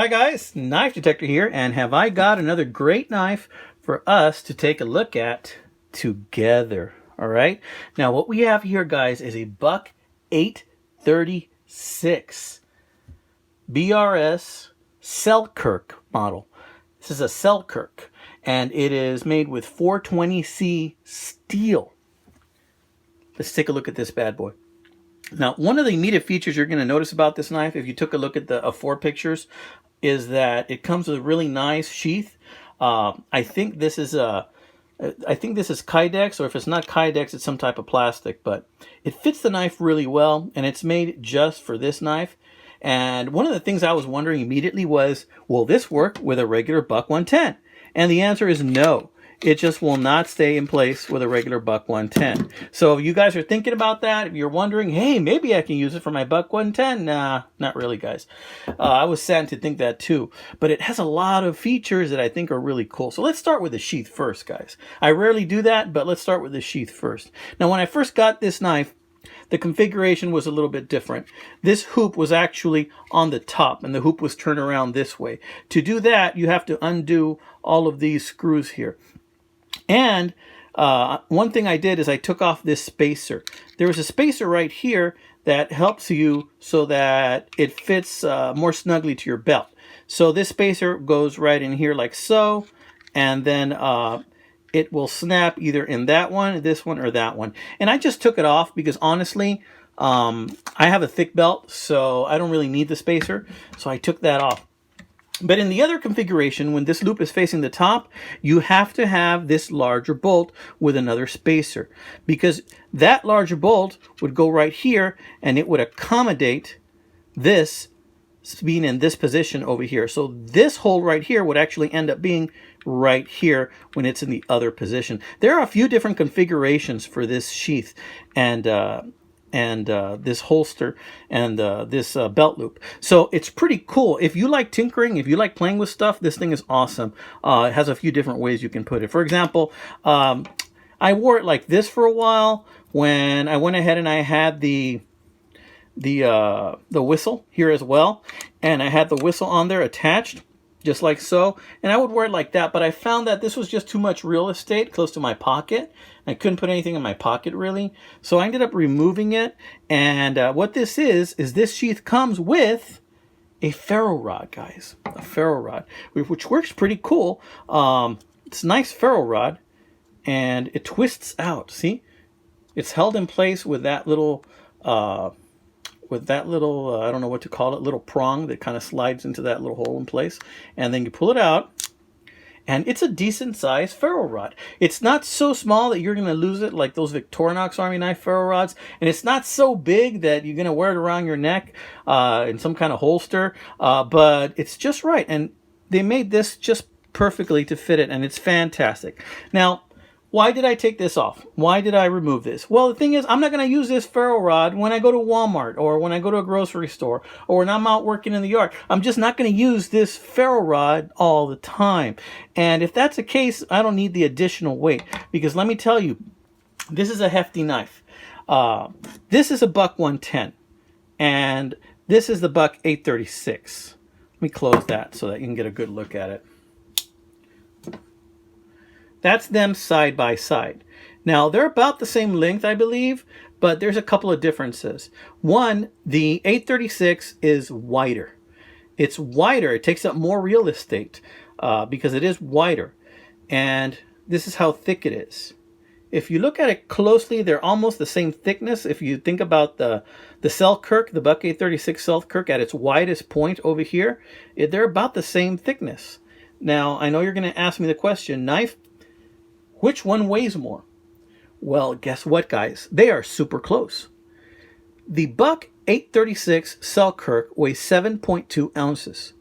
Hi guys, Knife Detector here, and have I got another great knife for us to take a look at together. All right, now what we have here, guys, is a Buck 836 BRS Selkirk model. This is a Selkirk, and it is made with 420C steel. Let's take a look at this bad boy. Now, one of the immediate features you're going to notice about this knife, if you took a look at the 4 pictures, is that it comes with a really nice sheath. I think this is Kydex, or if it's not Kydex, it's some type of plastic, but it fits the knife really well, and it's made just for this knife. And one of the things I was wondering immediately was, will this work with a regular Buck 110? And the answer is no. It just will not stay in place with a regular Buck 110. So if you guys are thinking about that, if you're wondering, hey, maybe I can use it for my Buck 110. Nah, not really, guys. I was sad to think that too. But it has a lot of features that I think are really cool. So let's start with the sheath first, guys. I rarely do that, but let's start with the sheath first. Now, when I first got this knife, the configuration was a little bit different. This hoop was actually on the top, and the hoop was turned around this way. To do that, you have to undo all of these screws here. And one thing I did is I took off this spacer. There was a spacer right here that helps you so that it fits more snugly to your belt. So this spacer goes right in here like so, and then it will snap either in that one, this one, or that one. And I just took it off because honestly, I have a thick belt, so I don't really need the spacer. So I took that off. But in the other configuration, when this loop is facing the top, you have to have this larger bolt with another spacer, because that larger bolt would go right here and it would accommodate this being in this position over here. So this hole right here would actually end up being right here when it's in the other position. There are a few different configurations for this sheath and this holster and this belt loop. So it's pretty cool. If you like tinkering, if you like playing with stuff, this thing is awesome. It has a few different ways you can put it. For example, I wore it like this for a while when I went ahead and I had the whistle here as well, and I had the whistle on there attached just like so, and I would wear it like that, but I found that this was just too much real estate close to my pocket. I couldn't put anything in my pocket really, so I ended up removing it. And what this is this sheath comes with a ferro rod, guys, a ferro rod, which works pretty cool. It's a nice ferro rod, and it twists out. See, it's held in place with that little I don't know what to call it, little prong that kind of slides into that little hole in place. And then you pull it out, and it's a decent sized ferro rod. It's not so small that you're going to lose it like those Victorinox Army knife ferro rods. And it's not so big that you're going to wear it around your neck in some kind of holster. But it's just right. And they made this just perfectly to fit it, and it's fantastic. Now, why did I take this off? Why did I remove this? Well, the thing is, I'm not going to use this ferro rod when I go to Walmart or when I go to a grocery store or when I'm out working in the yard. I'm just not going to use this ferro rod all the time. And if that's the case, I don't need the additional weight, because let me tell you, this is a hefty knife. This is a Buck 110, and this is the Buck 836. Let me close that so that you can get a good look at it. That's them side by side. Now, they're about the same length, I believe, but there's a couple of differences. One, the 836 is wider. It's wider. It takes up more real estate because it is wider. And this is how thick it is. If you look at it closely, they're almost the same thickness. If you think about the Selkirk, the Buck 836 Selkirk at its widest point over here, they're about the same thickness. Now, I know you're going to ask me the question, Knife, which one weighs more? Well, guess what, guys? They are super close. The Buck 836 Selkirk weighs 7.2 ounces.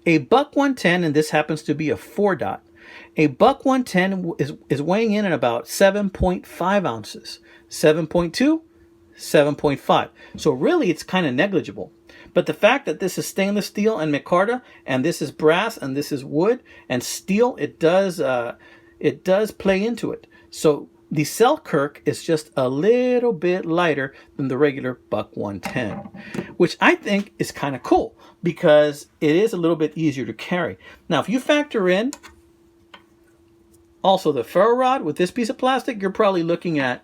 A Buck 110, and this happens to be a 4-dot, a Buck 110 is weighing in at about 7.5 ounces. 7.2, 7.5. So really, it's kind of negligible. But the fact that this is stainless steel and micarta, and this is brass, and this is wood and steel, it does play into it. So the Selkirk is just a little bit lighter than the regular Buck 110, which I think is kind of cool because it is a little bit easier to carry. Now, if you factor in also the ferro rod with this piece of plastic, you're probably looking at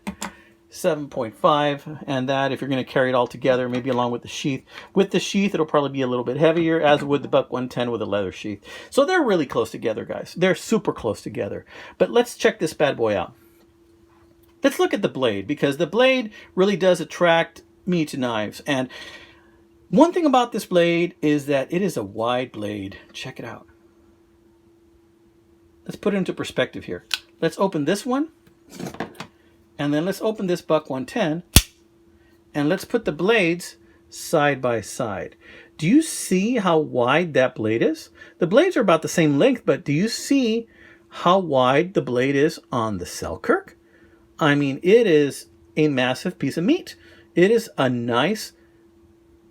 7.5, and that if you're going to carry it all together, maybe along with the sheath. With the sheath, it'll probably be a little bit heavier, as would the Buck 110 with a leather sheath. So they're really close together, guys. They're super close together. But let's check this bad boy out. Let's look at the blade, because the blade really does attract me to knives. And one thing about this blade is that it is a wide blade. Check it out. Let's put it into perspective here. Let's open this one. And then let's open this Buck 110 and let's put the blades side by side. Do you see how wide that blade is? The blades are about the same length, but do you see how wide the blade is on the Selkirk? I mean, it is a massive piece of meat. It is a nice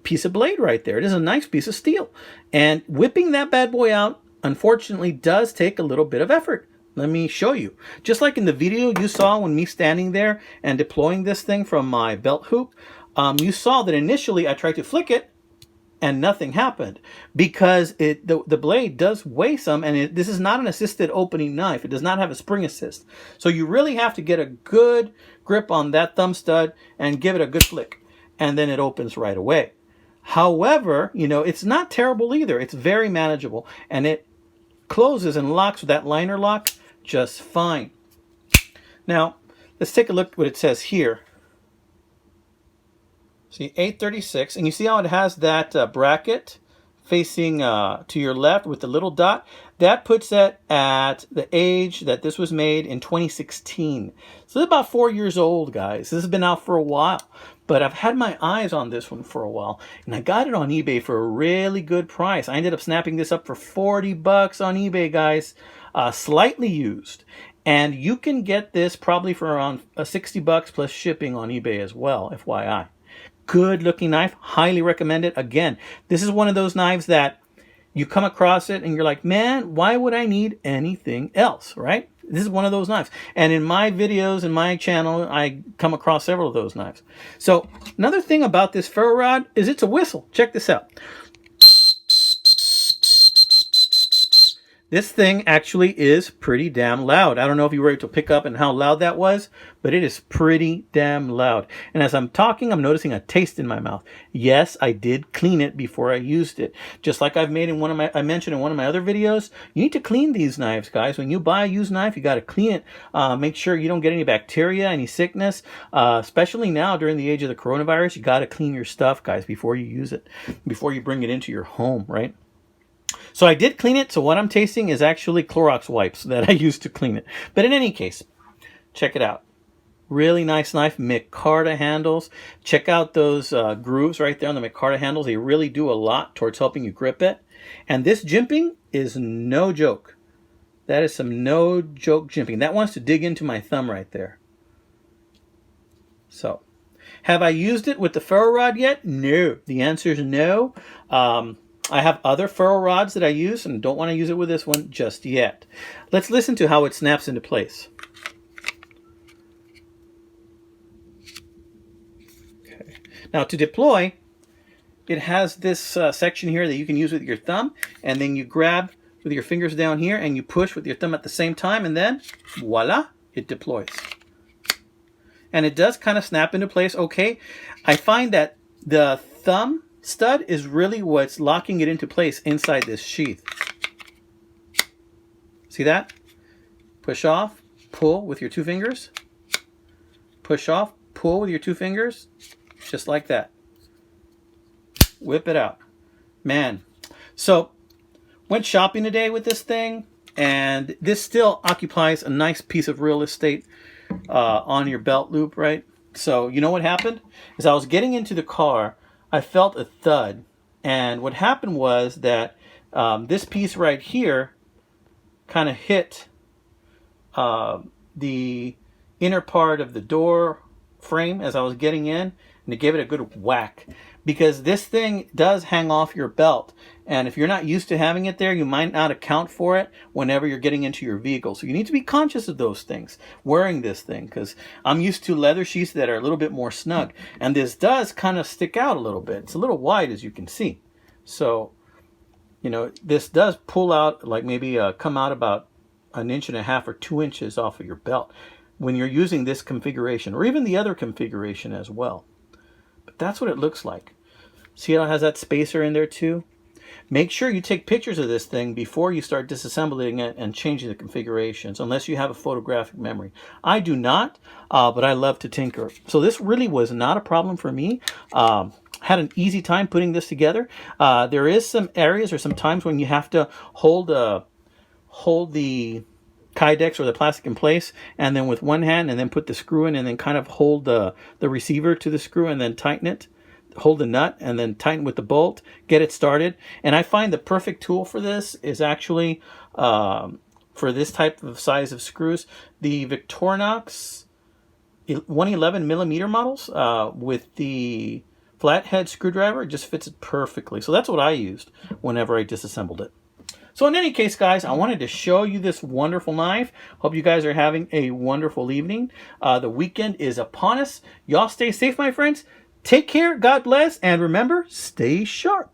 piece of blade right there. It is a nice piece of steel. And whipping that bad boy out, unfortunately, does take a little bit of effort. Let me show you. Just like in the video you saw when me standing there and deploying this thing from my belt hoop, you saw that initially I tried to flick it and nothing happened because the blade does weigh some, and this is not an assisted opening knife. It does not have a spring assist. So you really have to get a good grip on that thumb stud and give it a good flick, and then it opens right away. However, you know, it's not terrible either. It's very manageable, and it closes and locks with that liner lock just fine. Now, let's take a look at what it says here. See, 836, and you see how it has that bracket facing to your left with the little dot? That puts it at the age that this was made in 2016. So it's about 4 years old, guys. This has been out for a while, but I've had my eyes on this one for a while, and I got it on eBay for a really good price. I ended up snapping this up for 40 bucks on eBay, guys. Slightly used, and you can get this probably for around 60 bucks plus shipping on eBay as well, FYI. Good looking knife, highly recommend it. Again, this is one of those knives that you come across it and you're like, man, why would I need anything else, right? This is one of those knives, and in my videos in my channel I come across several of those knives. So another thing about this ferro rod is it's a whistle. Check this out. This thing actually is pretty damn loud. I don't know if you were able to pick up and how loud that was, but it is pretty damn loud. And as I'm talking, I'm noticing a taste in my mouth. Yes, I did clean it before I used it. Just like I mentioned in one of my other videos, you need to clean these knives, guys. When you buy a used knife, you got to clean it. Make sure you don't get any bacteria, any sickness. Especially now during the age of the coronavirus, you got to clean your stuff, guys, before you use it, before you bring it into your home, right? So I did clean it, so what I'm tasting is actually Clorox wipes that I used to clean it. But in any case, check it out. Really nice knife, micarta handles. Check out those grooves right there on the micarta handles. They really do a lot towards helping you grip it. And this jimping is no joke. That is some no joke jimping. That wants to dig into my thumb right there. So, have I used it with the ferro rod yet? No. The answer is no. I have other ferro rods that I use and don't want to use it with this one just yet. Let's listen to how it snaps into place. Okay. Now to deploy, it has this section here that you can use with your thumb, and then you grab with your fingers down here and you push with your thumb at the same time, and then voila, it deploys. And it does kind of snap into place okay. I find that the thumb stud is really what's locking it into place inside this sheath. See that? Push off, pull with your two fingers. Push off, pull with your two fingers. Just like that. Whip it out. Man. So, went shopping today with this thing, and this still occupies a nice piece of real estate on your belt loop, right? So, you know what happened? As I was getting into the car, I felt a thud, and what happened was that this piece right here kind of hit the inner part of the door frame as I was getting in, and it gave it a good whack. because this thing does hang off your belt. And if you're not used to having it there, you might not account for it whenever you're getting into your vehicle. So you need to be conscious of those things, wearing this thing, because I'm used to leather sheaths that are a little bit more snug. And this does kind of stick out a little bit. It's a little wide, as you can see. So, you know, this does pull out, like maybe come out about 1.5 inches or 2 inches off of your belt when you're using this configuration, or even the other configuration as well. But that's what it looks like. See how it has that spacer in there too? Make sure you take pictures of this thing before you start disassembling it and changing the configurations, unless you have a photographic memory. I do not, but I love to tinker. So this really was not a problem for me. Had an easy time putting this together. There is some areas or some times when you have to hold the Kydex or the plastic in place, and then with one hand, and then put the screw in, and then kind of hold the receiver to the screw, and then tighten it. Hold the nut and then tighten with the bolt, get it started. And I find the perfect tool for this is actually, for this type of size of screws, the Victorinox 111 millimeter models with the flathead screwdriver. It just fits it perfectly. So that's what I used whenever I disassembled it. So in any case, guys, I wanted to show you this wonderful knife. Hope you guys are having a wonderful evening. The weekend is upon us. Y'all stay safe, my friends. Take care, God bless, and remember, stay sharp.